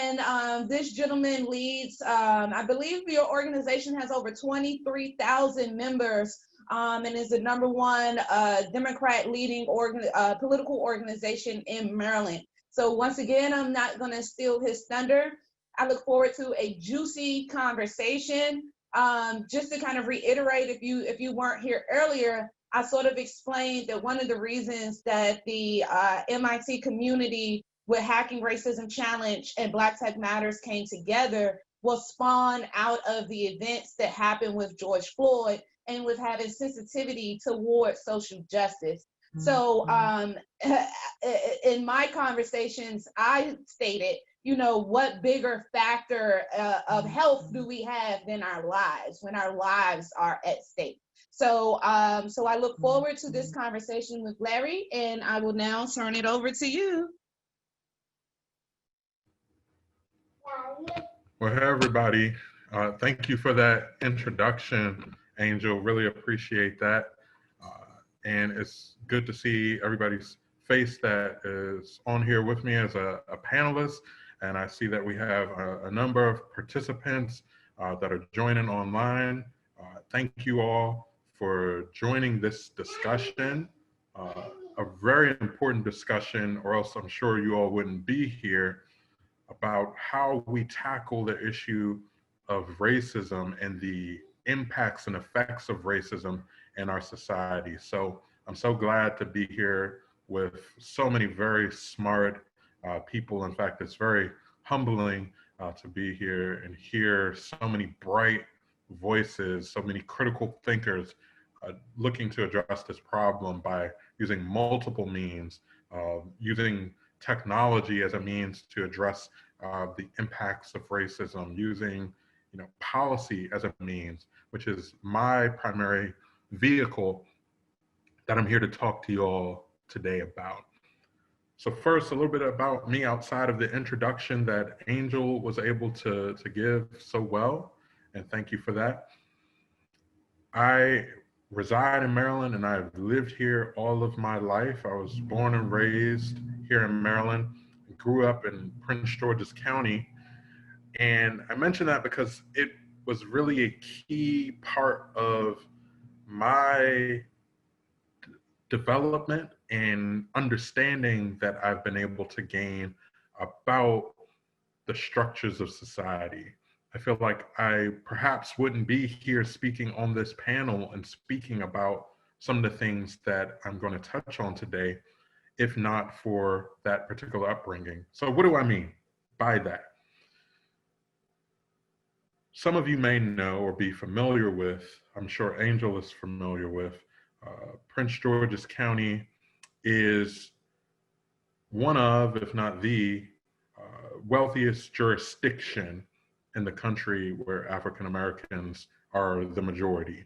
And this gentleman leads, I believe your organization has over 23,000 members, and is the #1 Democrat leading political organization in Maryland. So once again, I'm not going to steal his thunder. I look forward to a juicy conversation. Just to kind of reiterate, if you weren't here earlier, I sort of explained that one of the reasons that the MIT community with Hacking Racism Challenge and Black Tech Matters came together was spawned out of the events that happened with George Floyd and with having sensitivity towards social justice. So in my conversations, I stated, what bigger factor of health do we have than our lives when our lives are at stake? So, so I look forward to this conversation with Larry, and I will now turn it over to you. Well, hey, everybody. Thank you for that introduction, Angel. Really appreciate that. And it's good to see everybody's face that is on here with me as a panelist. And I see that we have a number of participants that are joining online. Thank you all for joining this discussion, a very important discussion, or else I'm sure you all wouldn't be here, about how we tackle the issue of racism and the impacts and effects of racism in our society. So I'm so glad to be here with so many very smart people. In fact, it's very humbling to be here and hear so many bright voices, so many critical thinkers looking to address this problem by using multiple means, using technology as a means to address the impacts of racism, using policy as a means, which is my primary vehicle that I'm here to talk to you all today about. So first, a little bit about me outside of the introduction that Angel was able to give so well, and thank you for that. I reside in Maryland, and I've lived here all of my life. I was born and raised here in Maryland, grew up in Prince George's County. And I mention that because it was really a key part of my development and understanding that I've been able to gain about the structures of society. I feel like I perhaps wouldn't be here speaking on this panel and speaking about some of the things that I'm going to touch on today, if not for that particular upbringing. So what do I mean by that? Some of you may know or be familiar with, I'm sure Angel is familiar with, Prince George's County is one of, if not the, wealthiest jurisdiction in the country where African Americans are the majority.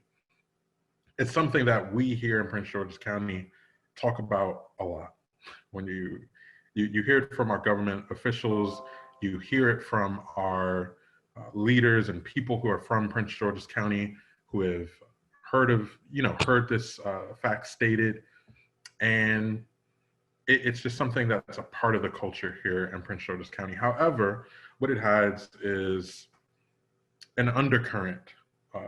It's something that we here in Prince George's County talk about a lot. When you hear it from our government officials, you hear it from our leaders and people who are from Prince George's County who have heard this fact stated, and it's just something that's a part of the culture here in Prince George's County. However, what it hides is an undercurrent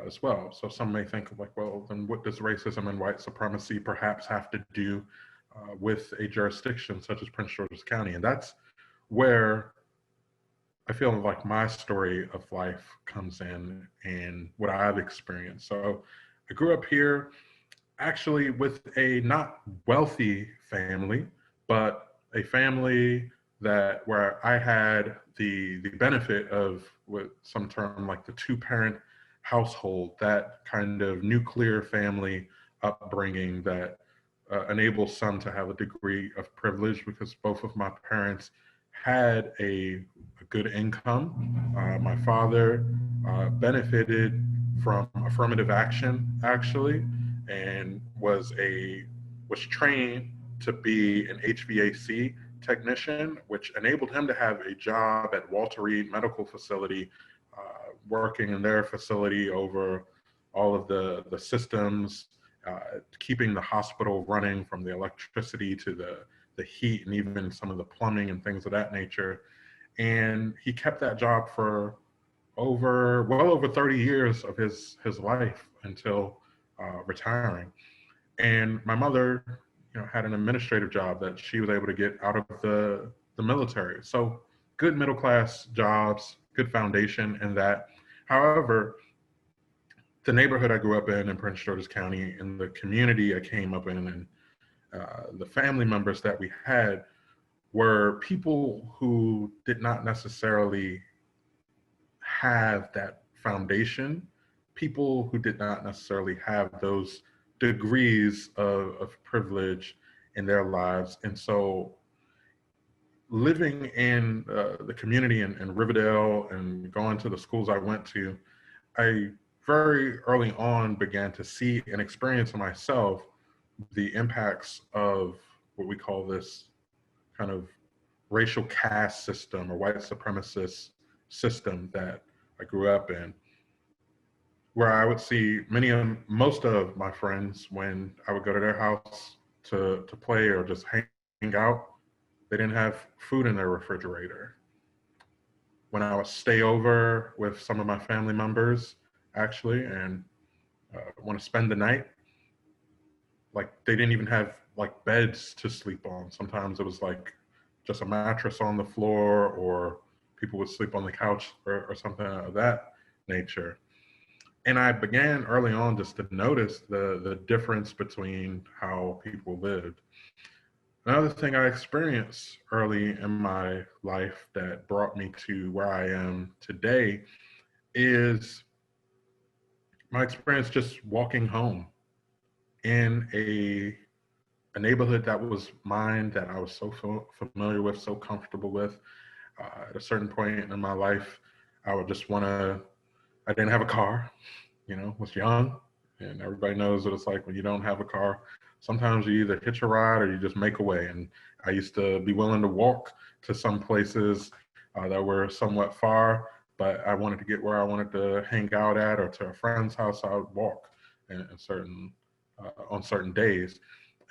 as well. So some may think of like, well, then what does racism and white supremacy perhaps have to do with a jurisdiction such as Prince George's County? And that's where I feel like my story of life comes in and what I've experienced. So I grew up here actually with a not wealthy family, but a family where I had the benefit of what some term like the two-parent household, that kind of nuclear family upbringing that enables some to have a degree of privilege because both of my parents had a good income. My father benefited from affirmative action, actually, and was trained to be an HVAC technician, which enabled him to have a job at Walter Reed Medical Facility, working in their facility over all of the systems, keeping the hospital running from the electricity to the heat and even some of the plumbing and things of that nature. And he kept that job for well over 30 years of his life until retiring. And my mother, had an administrative job that she was able to get out of the military. So good middle class jobs, good foundation in that. However, the neighborhood I grew up in Prince George's County, and the community I came up in, and the family members that we had were people who did not necessarily have that foundation, people who did not necessarily have those degrees of privilege in their lives. And so living in the community in Riverdale and going to the schools I went to, I very early on began to see and experience myself the impacts of what we call this kind of racial caste system or white supremacist system that I grew up in, where I would see most of my friends when I would go to their house to play or just hang out, they didn't have food in their refrigerator. When I would stay over with some of my family members, actually, and want to spend the night, like they didn't even have like beds to sleep on. Sometimes it was like just a mattress on the floor, or people would sleep on the couch or something of that nature. And I began early on just to notice the difference between how people lived. Another thing I experienced early in my life that brought me to where I am today is my experience just walking home in a neighborhood that was mine, that I was so familiar with, so comfortable with. At a certain point in my life, I would just I didn't have a car, was young, and everybody knows what it's like when you don't have a car. Sometimes you either hitch a ride or you just make a way. And I used to be willing to walk to some places that were somewhat far, but I wanted to get where I wanted to hang out at, or to a friend's house. I would walk on certain days.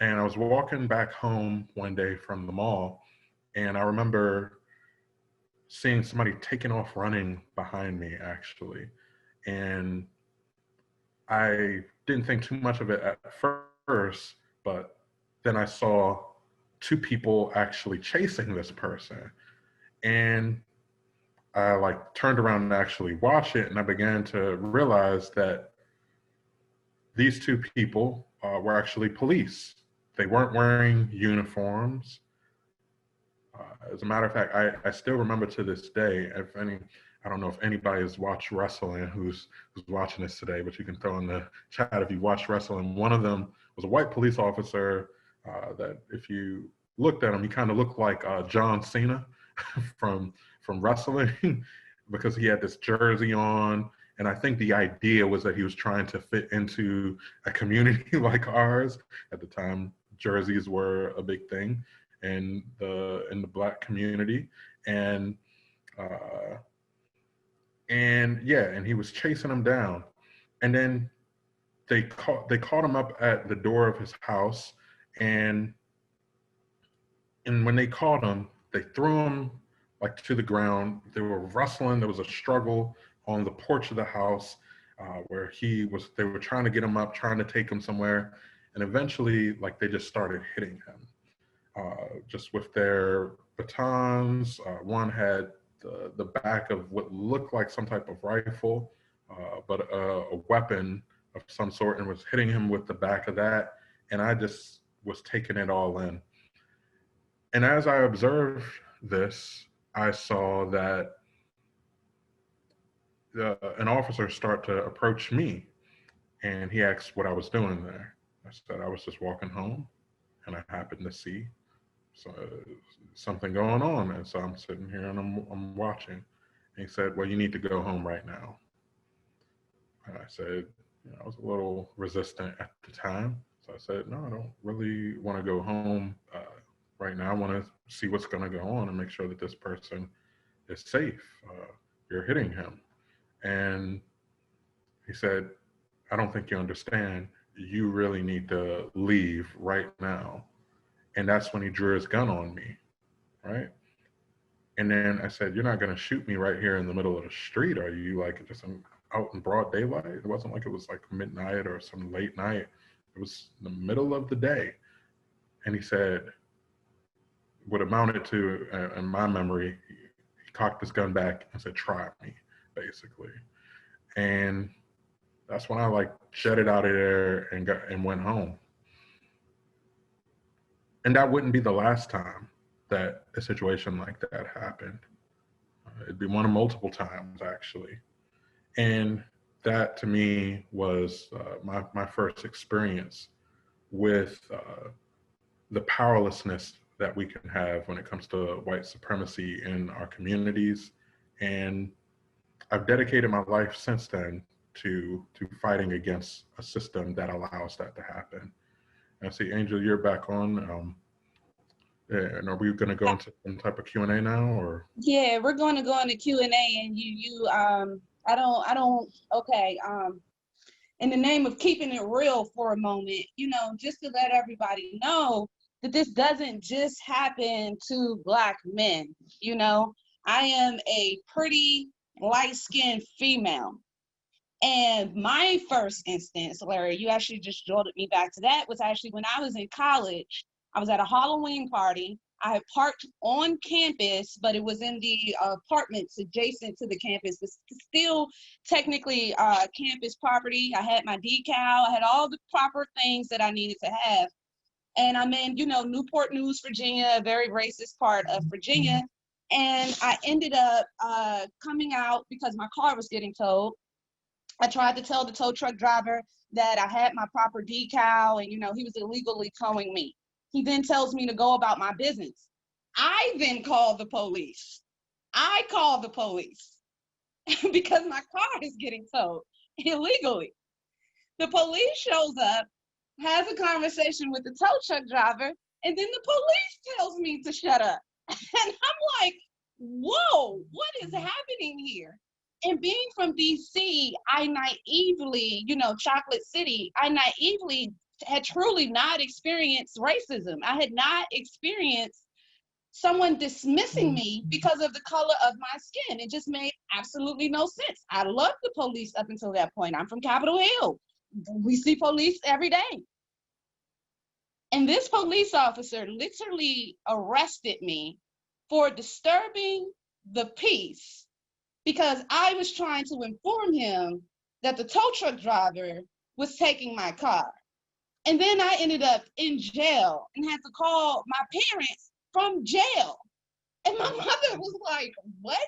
And I was walking back home one day from the mall, and I remember seeing somebody taking off running behind me, actually. And I didn't think too much of it at first, but then I saw two people actually chasing this person. And I like turned around and actually watched it, and I began to realize that these two people were actually police. They weren't wearing uniforms. As a matter of fact, I still remember to this day, I don't know if anybody has watched wrestling who's watching this today, but you can throw in the chat if you watched wrestling. One of them was a white police officer that if you looked at him, he kind of looked like John Cena from wrestling because he had this jersey on. And I think the idea was that he was trying to fit into a community like ours. At the time, jerseys were a big thing in the Black community. And he was chasing him down. And then they caught him up at the door of his house, and when they caught him, they threw him like to the ground. They were wrestling. There was a struggle on the porch of the house where they were trying to get him up, trying to take him somewhere. And eventually, like, they just started hitting him just with their batons. One had the back of what looked like some type of rifle, but a weapon of some sort, and was hitting him with the back of that. And I just was taking it all in. And as I observed this, I saw that an officer start to approach me, and he asked what I was doing there. I said I was just walking home, and I happened to see something going on, and so I'm sitting here and I'm watching. And he said, "Well, you need to go home right now." And I said, I was a little resistant at the time, so I said, "No, I don't really want to go home right now. I want to see what's going to go on and make sure that this person is safe. You're hitting him." And he said, "I don't think you understand. You really need to leave right now." And that's when he drew his gun on me, right? And then I said, "You're not going to shoot me right here in the middle of the street, are you? Like just out in broad daylight? It wasn't like it was like midnight or some late night. It was the middle of the day." And he said, what amounted to, in my memory, he cocked his gun back and said, "Try me," basically. And that's when I like jetted out of there and went home. And that wouldn't be the last time that a situation like that happened. It'd be one of multiple times, actually. And that to me was my first experience with the powerlessness that we can have when it comes to white supremacy in our communities. And I've dedicated my life since then to fighting against a system that allows that to happen. And I see, Angel, you're back on. And are we going to go into some type of Q&A now, or? Yeah, we're going to go into Q&A, and in the name of keeping it real for a moment, just to let everybody know that this doesn't just happen to Black men. I am a pretty light-skinned female. And my first instance, Larry, you actually just jolted me back to that, was actually when I was in college. I was at a Halloween party. I had parked on campus, but it was in the apartments adjacent to the campus. It's still technically campus property. I had my decal. I had all the proper things that I needed to have. And I'm in, Newport News, Virginia, a very racist part of Virginia. And I ended up coming out because my car was getting towed. I tried to tell the tow truck driver that I had my proper decal and, he was illegally towing me. He then tells me to go about my business. I then called the police. Because my car is getting towed illegally. The police shows up, has a conversation with the tow truck driver, and then the police tells me to shut up. And I'm like, whoa, what is happening here? And being from DC, I naively, Chocolate City, I naively had truly not experienced racism. I had not experienced someone dismissing me because of the color of my skin. It just made absolutely no sense. I loved the police up until that point. I'm from Capitol Hill. We see police every day. And this police officer literally arrested me for disturbing the peace because I was trying to inform him that the tow truck driver was taking my car. And then I ended up in jail and had to call my parents from jail. And my mother was like, what?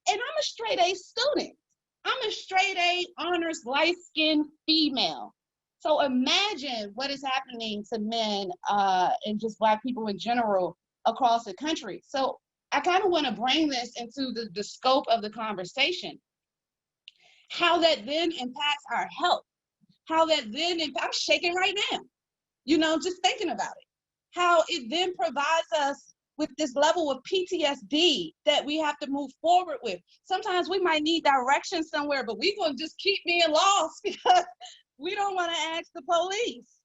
And I'm a straight A student. I'm a straight A honors light-skinned female. So imagine what is happening to men and just Black people in general across the country. So I kind of want to bring this into the scope of the conversation. How that then impacts our health. How that then I'm shaking right now, just thinking about it. How it then provides us with this level of PTSD that we have to move forward with. Sometimes we might need direction somewhere, but we're going to just keep being lost because we don't want to ask the police,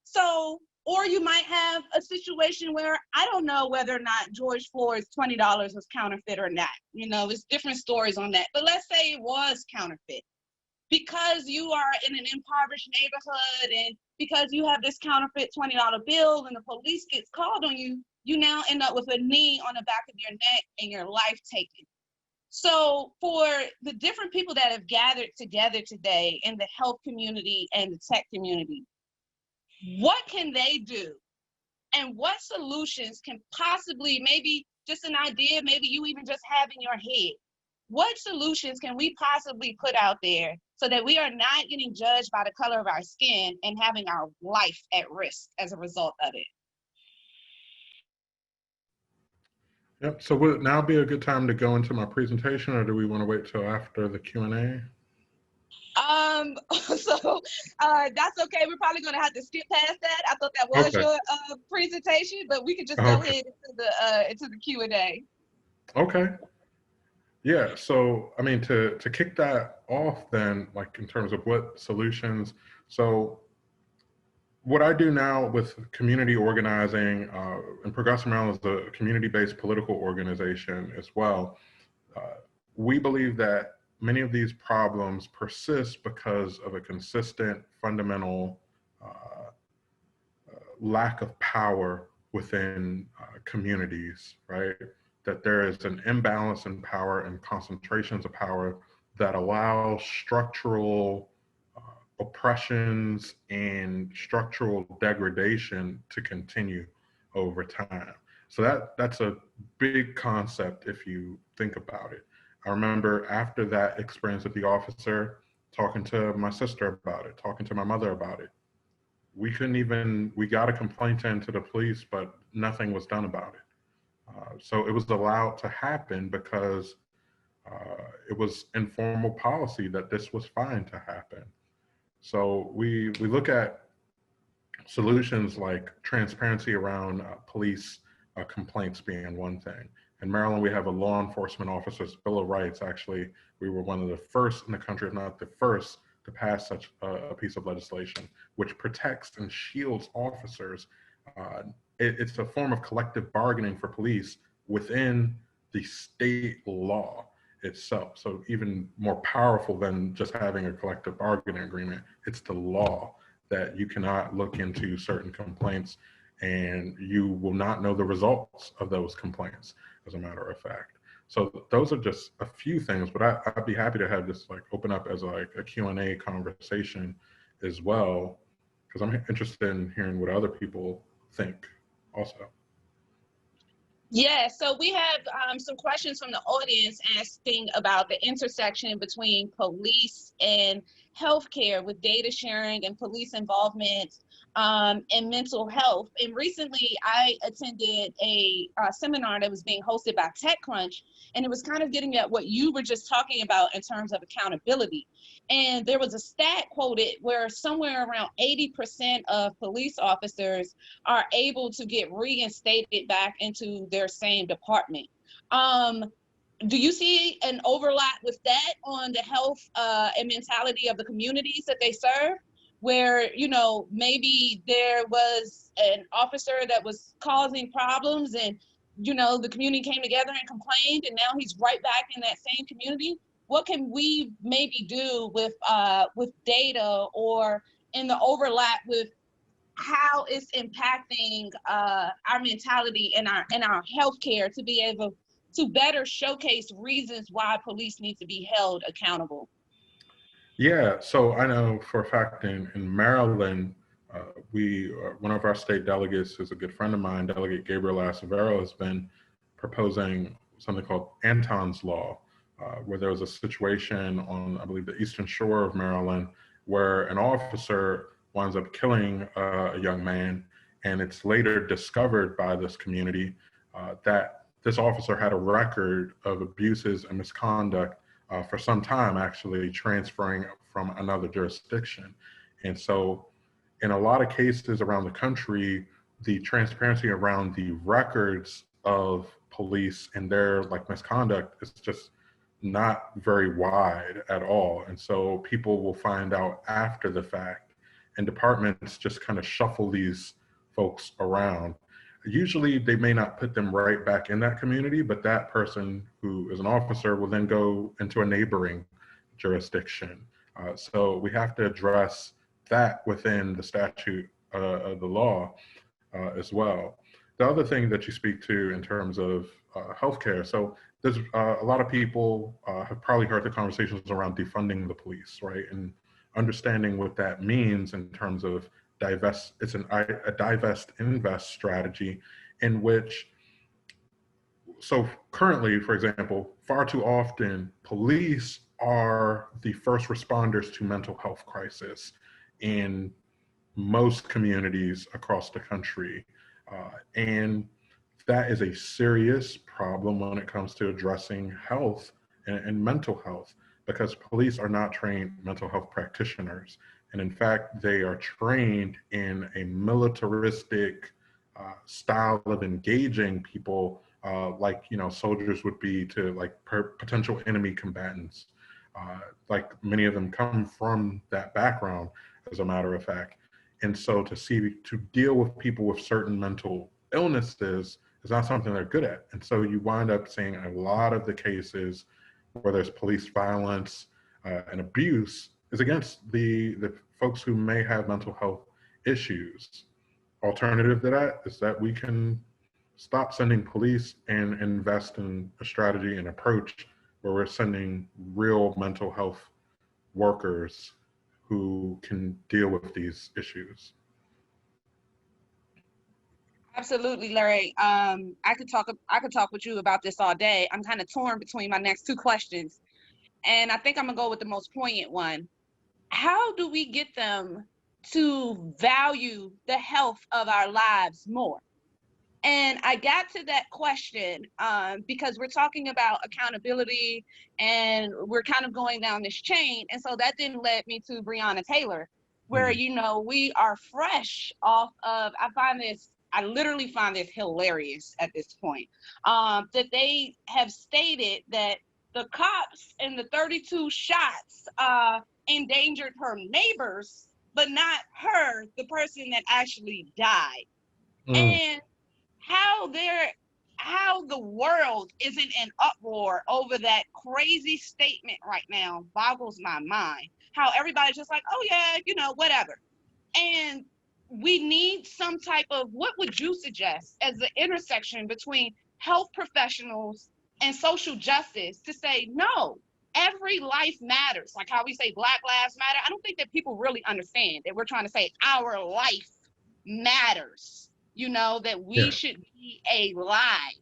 So, or you might have a situation where I don't know whether or not George Floyd's $20 was counterfeit or not. There's different stories on that. But let's say it was counterfeit. Because you are in an impoverished neighborhood and because you have this counterfeit $20 bill and the police gets called on you, you now end up with a knee on the back of your neck and your life taken. So for the different people that have gathered together today in the health community and the tech community, what can they do? And what solutions can possibly, maybe just an idea, maybe you even just have in your head, what solutions can we possibly put out there so that we are not getting judged by the color of our skin and having our life at risk as a result of it? Yep. So would it now be a good time to go into my presentation, or do we want to wait till after the Q&A? So that's okay. We're probably going to have to skip past that. I thought that was your presentation, but we could just go ahead into the Q&A. Okay. Yeah. So, I mean, to kick that off then, like in terms of what solutions, so what I do now with community organizing, and Progressive Maryland is a community-based political organization as well. We believe that many of these problems persist because of a consistent, fundamental lack of power within communities, right? That there is an imbalance in power and concentrations of power that allow structural oppressions and structural degradation to continue over time. So that's a big concept if you think about it. I remember after that experience with the officer, talking to my sister about it, talking to my mother about it. We got a complaint into the police, but nothing was done about it. So it was allowed to happen because it was informal policy that this was fine to happen. So we look at solutions like transparency around police complaints being one thing. In Maryland, we have a law enforcement officers Bill of Rights. Actually, we were one of the first in the country, if not the first, to pass such a piece of legislation, which protects and shields officers. It's a form of collective bargaining for police within the state law itself. So even more powerful than just having a collective bargaining agreement, it's the law that you cannot look into certain complaints and you will not know the results of those complaints, as a matter of fact. So those are just a few things, but I'd be happy to have this like open up as like a Q&A conversation as well, because I'm interested in hearing what other people think also. Yeah, so we have some questions from the audience asking about the intersection between police and healthcare with data sharing and police involvement and mental health. And recently I attended a seminar that was being hosted by TechCrunch, and it was kind of getting at what you were just talking about in terms of accountability. And there was a stat quoted where somewhere around 80% of police officers are able to get reinstated back into their same department. Do you see an overlap with that on the health and mentality of the communities that they serve, where, you know, maybe there was an officer that was causing problems and, you know, the community came together and complained, and now he's right back in that same community? What can we maybe do with data or in the overlap with how it's impacting our mentality and our healthcare to be able to better showcase reasons why police need to be held accountable? Yeah, so I know for a fact in Maryland, one of our state delegates is a good friend of mine, Delegate Gabriel Acevero, has been proposing something called Anton's Law, where there was a situation on, I believe, the Eastern Shore of Maryland, where an officer winds up killing a young man, and it's later discovered by this community that this officer had a record of abuses and misconduct for some time, actually transferring from another jurisdiction. And so in a lot of cases around the country, the transparency around the records of police and their like misconduct is just not very wide at all. And so people will find out after the fact, and departments just kind of shuffle these folks around. Usually they may not put them right back in that community, but that person who is an officer will then go into a neighboring jurisdiction. So we have to address that within the statute of the law as well. The other thing that you speak to in terms of healthcare, so there's a lot of people have probably heard the conversations around defunding the police, right? And understanding what that means in terms of divest, it's a divest invest strategy in which, so currently, for example, far too often, police are the first responders to mental health crisis in most communities across the country. And that is a serious problem when it comes to addressing health and mental health, because police are not trained mental health practitioners. And in fact, they are trained in a militaristic style of engaging people like, you know, soldiers would be to like potential enemy combatants. Like many of them come from that background, as a matter of fact. And so to deal with people with certain mental illnesses is not something they're good at. And so you wind up seeing a lot of the cases where there's police violence and abuse is against the folks who may have mental health issues. Alternative to that is that we can stop sending police and invest in a strategy and approach where we're sending real mental health workers who can deal with these issues. Absolutely, Larry. I could talk with you about this all day. I'm kind of torn between my next two questions, and I think I'm gonna go with the most poignant one. How do we get them to value the health of our lives more? And I got to that question because we're talking about accountability and we're kind of going down this chain. And so that then led me to Breonna Taylor, where, Mm. we are fresh off of, I literally find this hilarious at this point, that they have stated that the cops and the 32 shots endangered her neighbors, but not her, the person that actually died. Mm. And how the world isn't in uproar over that crazy statement right now boggles my mind. How everybody's just like, oh yeah, whatever. And we need some type of, what would you suggest as the intersection between health professionals and social justice to say, no, every life matters. Like how we say Black Lives Matter. I don't think that people really understand that we're trying to say our life matters, that we Yeah. should be alive.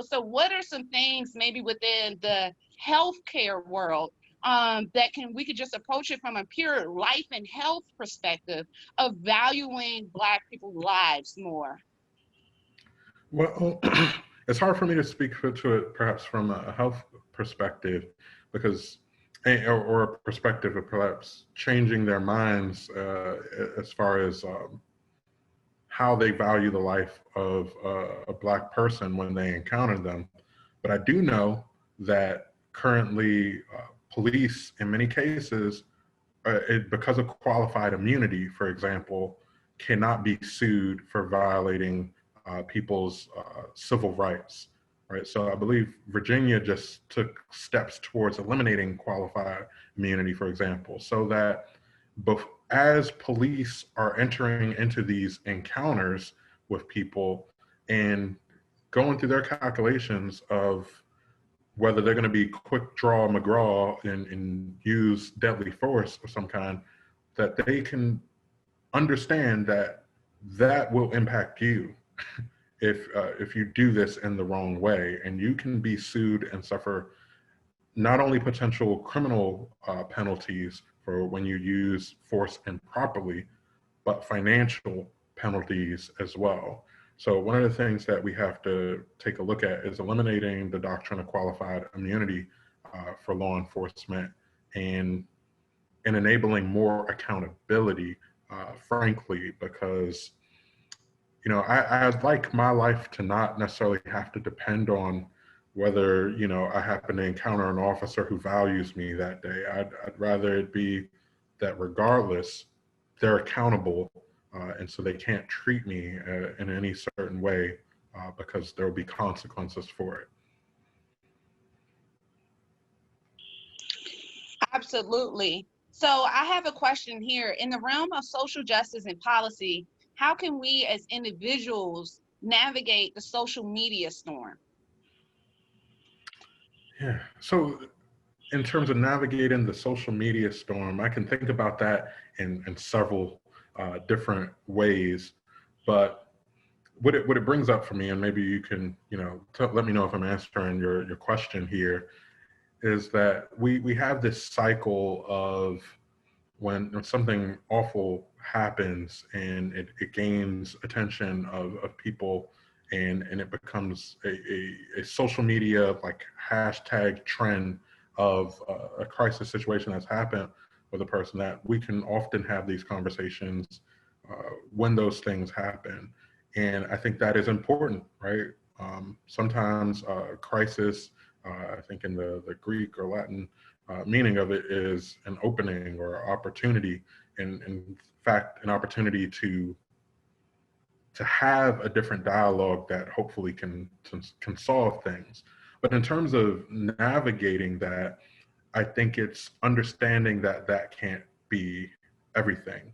So what are some things maybe within the healthcare world that we could just approach it from a pure life and health perspective of valuing Black people's lives more? Well, it's hard for me to speak to it perhaps from a health perspective because, or a perspective of perhaps changing their minds as far as how they value the life of a Black person when they encounter them. But I do know that currently police, in many cases, because of qualified immunity, for example, cannot be sued for violating people's civil rights, right? So I believe Virginia just took steps towards eliminating qualified immunity, for example, so that as police are entering into these encounters with people and going through their calculations of whether they're going to be quick draw McGraw and use deadly force of some kind, that they can understand that that will impact you if you do this in the wrong way, and you can be sued and suffer not only potential criminal penalties for when you use force improperly, but financial penalties as well. So one of the things that we have to take a look at is eliminating the doctrine of qualified immunity for law enforcement and enabling more accountability, frankly, because I'd like my life to not necessarily have to depend on whether I happen to encounter an officer who values me that day. I'd rather it be that regardless, they're accountable, and so they can't treat me in any certain way because there will be consequences for it. Absolutely. So I have a question here. In the realm of social justice and policy, how can we as individuals navigate the social media storm? Yeah. So in terms of navigating the social media storm, I can think about that in several different ways. But what it brings up for me, and maybe you can let me know if I'm answering your question here, is that we have this cycle of when something awful happens and it gains attention of people, and it becomes a social media like hashtag trend of a crisis situation that's happened with a person, that we can often have these conversations when those things happen. And I think that is important, right? Sometimes crisis, I think in the Greek or Latin meaning of it, is an opening or opportunity. in fact, an opportunity to have a different dialogue that hopefully can solve things. But in terms of navigating that, I think it's understanding that that can't be everything,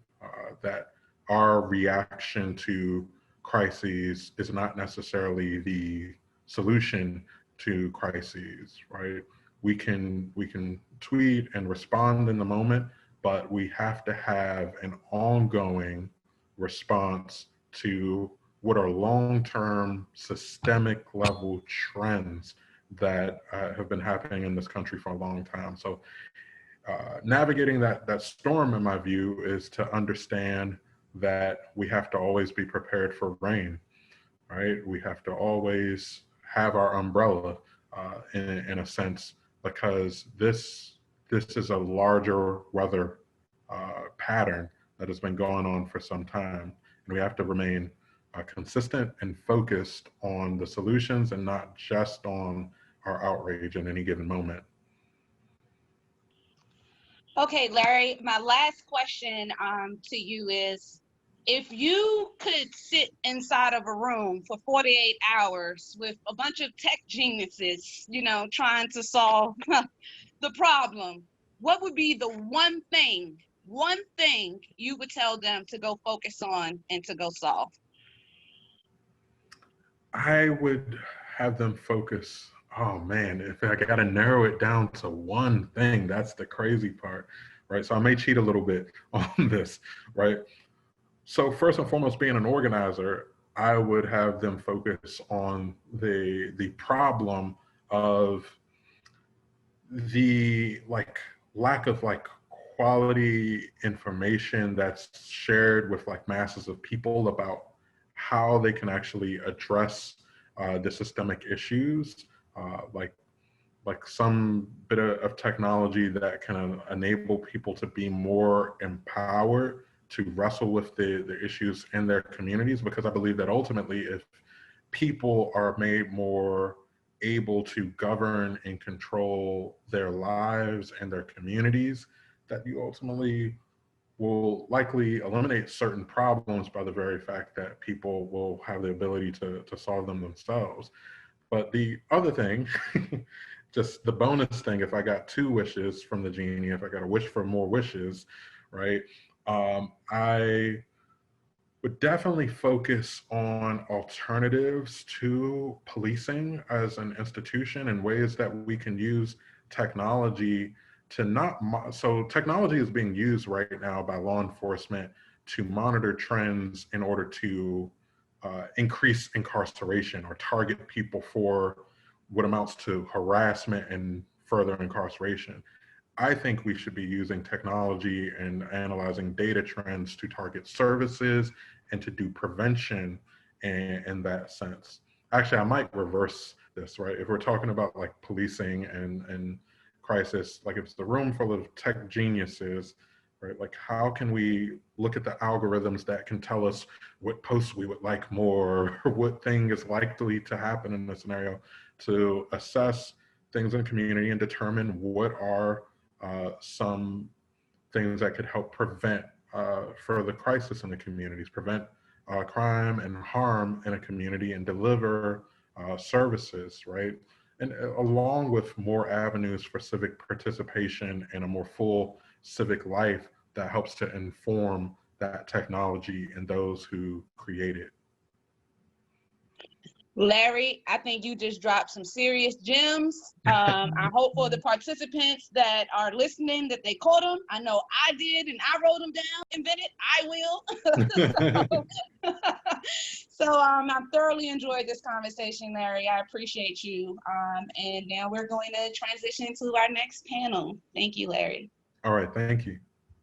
that our reaction to crises is not necessarily the solution to crises, right? We can tweet and respond in the moment, but we have to have an ongoing response to what are long-term systemic level trends that have been happening in this country for a long time. So navigating that storm, in my view, is to understand that we have to always be prepared for rain, right? We have to always have our umbrella in a sense, because this is a larger weather pattern that has been going on for some time. And we have to remain consistent and focused on the solutions and not just on our outrage in any given moment. Okay, Larry, my last question to you is, if you could sit inside of a room for 48 hours with a bunch of tech geniuses, you know, trying to solve the problem, what would be the one thing you would tell them to go focus on and to go solve? I would have them focus. Oh man, if I got to narrow it down to one thing, that's the crazy part, right? So I may cheat a little bit on this, right? So first and foremost, being an organizer, I would have them focus on the problem of the lack of quality information that's shared with masses of people about how they can actually address the systemic issues, like some bit of technology that can enable people to be more empowered to wrestle with the issues in their communities. Because I believe that ultimately, if people are made more able to govern and control their lives and their communities, that you ultimately will likely eliminate certain problems by the very fact that people will have the ability to solve them themselves. But the other thing, just the bonus thing, if I got 2 wishes from the genie, if I got a wish for more wishes, right? I would definitely focus on alternatives to policing as an institution and ways that we can use technology to not, so technology is being used right now by law enforcement to monitor trends in order to increase incarceration or target people for what amounts to harassment and further incarceration. I think we should be using technology and analyzing data trends to target services and to do prevention in that sense. Actually, I might reverse this, right? If we're talking about policing and crisis, if it's the room full of tech geniuses, right? How can we look at the algorithms that can tell us what posts we would like more, or what thing is likely to happen in the scenario, to assess things in the community and determine what are some things that could help prevent further crisis in the communities, prevent crime and harm in a community, and deliver services, right? And along with more avenues for civic participation and a more full civic life that helps to inform that technology and those who create it. Larry, I think you just dropped some serious gems. I hope for the participants that are listening that they caught them. I know I did, and I wrote them down. Invented, I will. So I thoroughly enjoyed this conversation, Larry. I appreciate you. And now we're going to transition to our next panel. Thank you, Larry. All right, thank you.